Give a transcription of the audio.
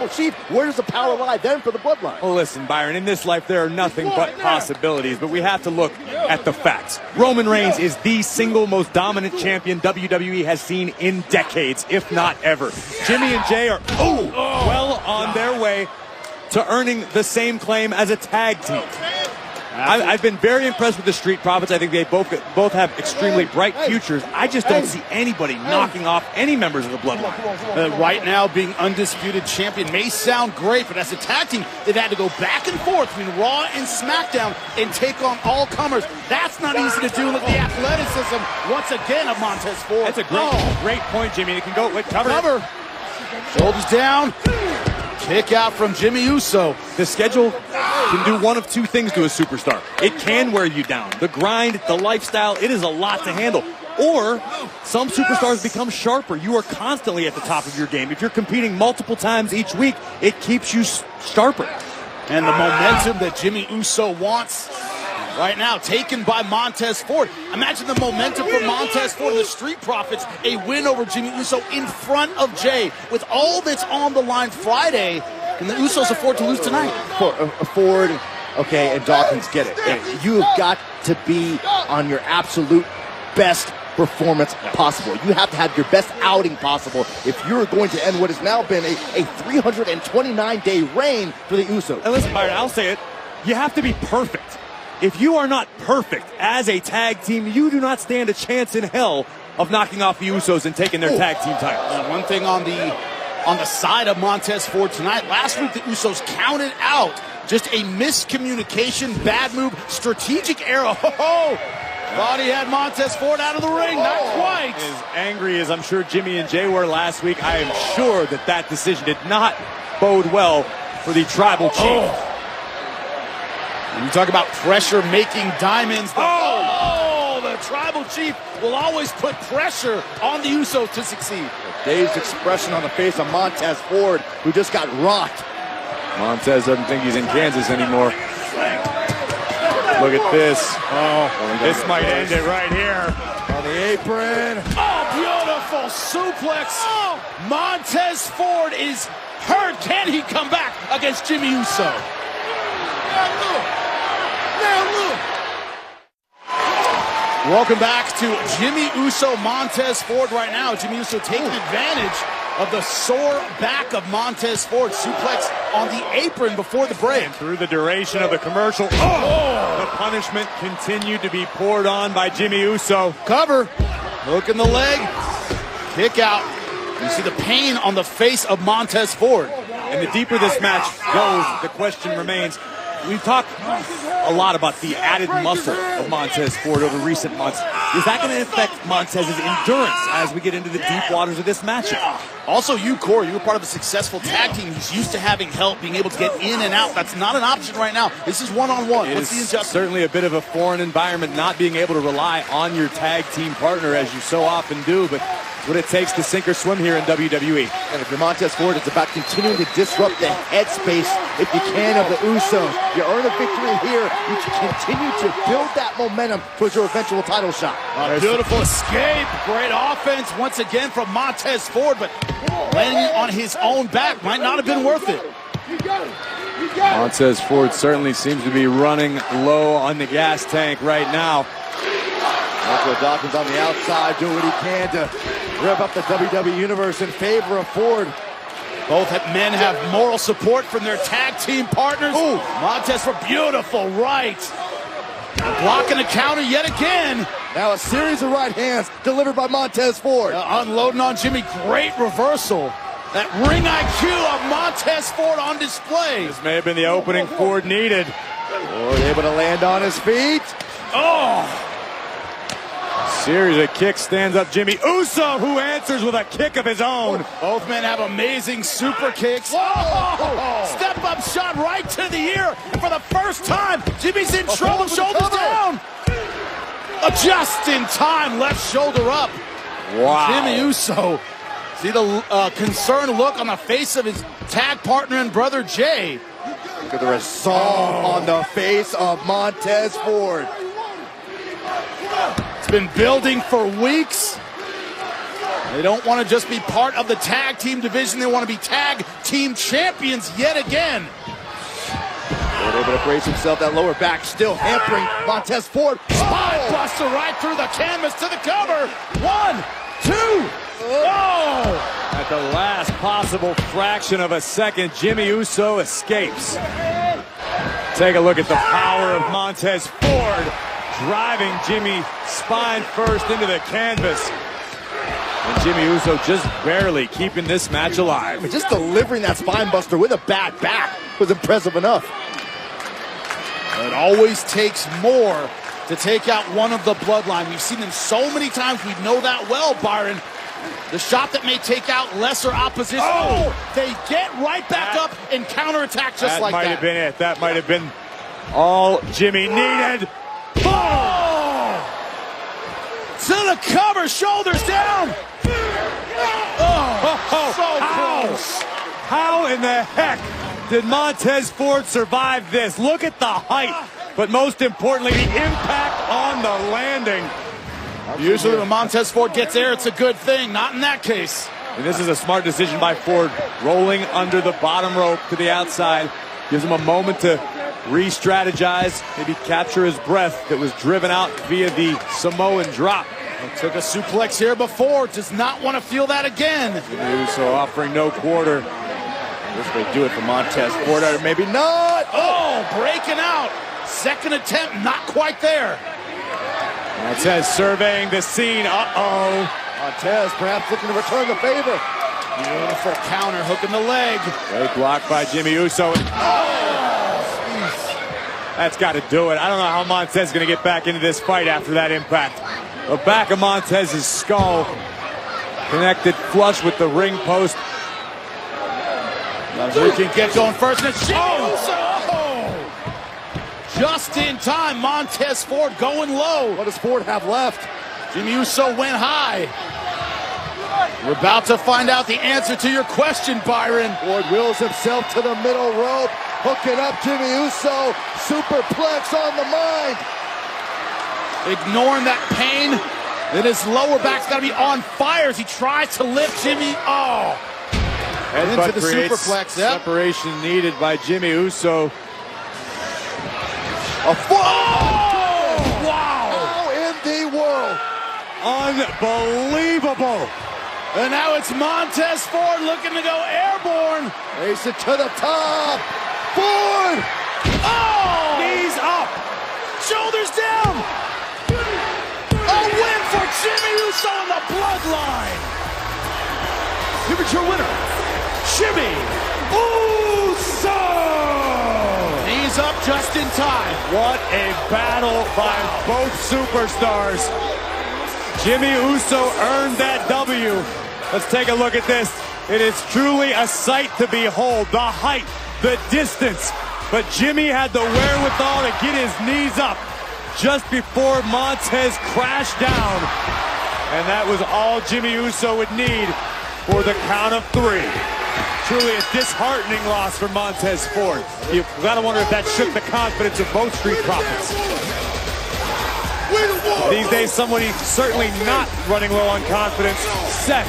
tribal chief, where does the power lie then for the bloodline? Well, listen, Byron, in this life there are nothing but possibilities, but we have to look at the facts. Roman Reigns is the single most dominant champion WWE has seen in decades, if not ever. Jimmy and Jay are well on their way to earning the same claim as a tag team. I've been very impressed with the Street Profits. I think they both have extremely bright futures. I just don't see anybody knocking off any members of the Bloodline. Right now, being undisputed champion may sound great, but as a tag team, they've had to go back and forth between Raw and SmackDown and take on all comers. That's not easy to do with the athleticism, once again, of Montez Ford. That's a great point, Jimmy. They can go with cover. Shoulders down. Kick out from Jimmy Uso. The schedule can do one of two things to a superstar. It can wear you down. The grind, the lifestyle, it is a lot to handle. Or some superstars become sharper. You are constantly at the top of your game. If you're competing multiple times each week, it keeps you sharper. And the momentum that Jimmy Uso wants right now, taken by Montez Ford. Imagine the momentum for Montez Ford and the Street Profits, a win over Jimmy Uso in front of Jay. With all that's on the line Friday, can the Usos afford to lose tonight? Ford, okay, and Dawkins get it. You have got to be on your absolute best performance possible. You have to have your best outing possible if you're going to end what has now been a 329-day reign for the Usos. And listen, Byron, I'll say it. You have to be perfect. If you are not perfect as a tag team, you do not stand a chance in hell of knocking off the Usos and taking their tag team titles. One thing on the side of Montez Ford tonight, last week the Usos counted out just a miscommunication, bad move, strategic error. Thought he had Montez Ford out of the ring, not quite. As angry as I'm sure Jimmy and Jay were last week, I am sure that decision did not bode well for the tribal chief. When you talk about pressure making diamonds, the tribal chief will always put pressure on the Usos to succeed. A dazed expression on the face of Montez Ford, who just got rocked. Montez doesn't think he's in Kansas anymore. Look at this. This might end it right here. On the apron. Beautiful suplex. Montez Ford is hurt. Can he come back against Jimmy Uso? Welcome back to Jimmy Uso, Montez Ford right now. Jimmy Uso taking advantage of the sore back of Montez Ford. Suplex on the apron before the break. And through the duration of the commercial, the punishment continued to be poured on by Jimmy Uso. Cover. Hook in the leg. Kick out. You see the pain on the face of Montez Ford. And the deeper this match goes, the question remains. We've talked a lot about the added muscle of Montez Ford over recent months. Is that going to affect Montez's endurance as we get into the deep waters of this matchup? Also, you, Corey, you were part of a successful tag team. He's used to having help, being able to get in and out. That's not an option right now. This is one-on-one. What's the injustice? Certainly a bit of a foreign environment, not being able to rely on your tag team partner as you so often do, but what it takes to sink or swim here in WWE. And if you're Montez Ford, it's about continuing to disrupt the headspace, if you can, of the Usos. You earn a victory here. You can continue to build that momentum towards your eventual title shot. Beautiful escape. Great offense once again from Montez Ford, but landing on his own back might not have been worth it. Montez Ford certainly seems to be running low on the gas tank right now. Michael Dawkins on the outside doing what he can to rev up the WWE Universe in favor of Ford. Both men have moral support from their tag team partners. Montez for beautiful right. Blocking the counter yet again. Now a series of right hands delivered by Montez Ford. Unloading on Jimmy. Great reversal. That ring IQ of Montez Ford on display. This may have been the opening Ford needed. Ford able to land on his feet. Series of kicks stands up Jimmy Uso, who answers with a kick of his own. Both men have amazing super kicks. Step up shot right to the ear. And for the first time, Jimmy's in trouble. Shoulders down. Just in time, left shoulder up. Wow. Jimmy Uso. See the concerned look on the face of his tag partner and brother Jay. Look at the resolve on the face of Montez Ford. It's been building for weeks. They don't want to just be part of the tag team division. They want to be tag team champions yet again. Ford able to brace himself. That lower back still hampering Montez Ford. Spine buster right through the canvas to the cover. 1, 2. Oh! At the last possible fraction of a second, Jimmy Uso escapes. Take a look at the power of Montez Ford, driving Jimmy spine first into the canvas. And Jimmy Uso just barely keeping this match alive. I mean, just delivering that spine buster with a bad back was impressive enough. It always takes more to take out one of the bloodline. We've seen them so many times. We know that well, Byron. The shot that may take out lesser opposition. Oh! They get right back up and counterattack just like that. That might have been it. That might have been all Jimmy needed. Oh! To the cover, shoulders down. Oh, so close. How in the heck did Montez Ford survive this? Look at the height, but most importantly, the impact on the landing. Usually when Montez Ford gets air, it's a good thing. Not in that case. And this is a smart decision by Ford, rolling under the bottom rope to the outside. Gives him a moment to re-strategize, maybe capture his breath that was driven out via the Samoan drop. He took a suplex here before, does not want to feel that again. Jimmy Uso offering no quarter. This way do it for Montez Ford, or maybe not. Oh, breaking out. Second attempt, not quite there. Montez surveying the scene. Uh-oh. Montez perhaps looking to return the favor. Beautiful counter, hook in the leg. Great block by Jimmy Uso. That's got to do it. I don't know how Montez is going to get back into this fight after that impact. The back of Montez's skull connected flush with the ring post. He can get going first. And just in time, Montez Ford going low. What does Ford have left? Jimmy Uso went high. We're about to find out the answer to your question, Byron. Ford wills himself to the middle rope. Hooking up Jimmy Uso. Superplex on the mind. Ignoring that pain. Then his lower back's got to be on fire as he tries to lift Jimmy. Oh. Headbutt into the superplex. Yep. Separation needed by Jimmy Uso. Oh! Wow! How in the world? Unbelievable! And now it's Montez Ford looking to go airborne. Race it to the top. Ford! Oh! Knees up. Shoulders down. A win for Jimmy Uso in the bloodline. Here is your winner, Jimmy Uso! Knees up just in time. What a battle by both superstars. Jimmy Uso earned that W. Let's take a look at this. It is truly a sight to behold. The height, the distance. But Jimmy had the wherewithal to get his knees up just before Montez crashed down. And that was all Jimmy Uso would need for the count of 3. Truly a disheartening loss for Montez Ford. You've got to wonder if that shook the confidence of both Street Profits. These days, somebody certainly not running low on confidence. Seth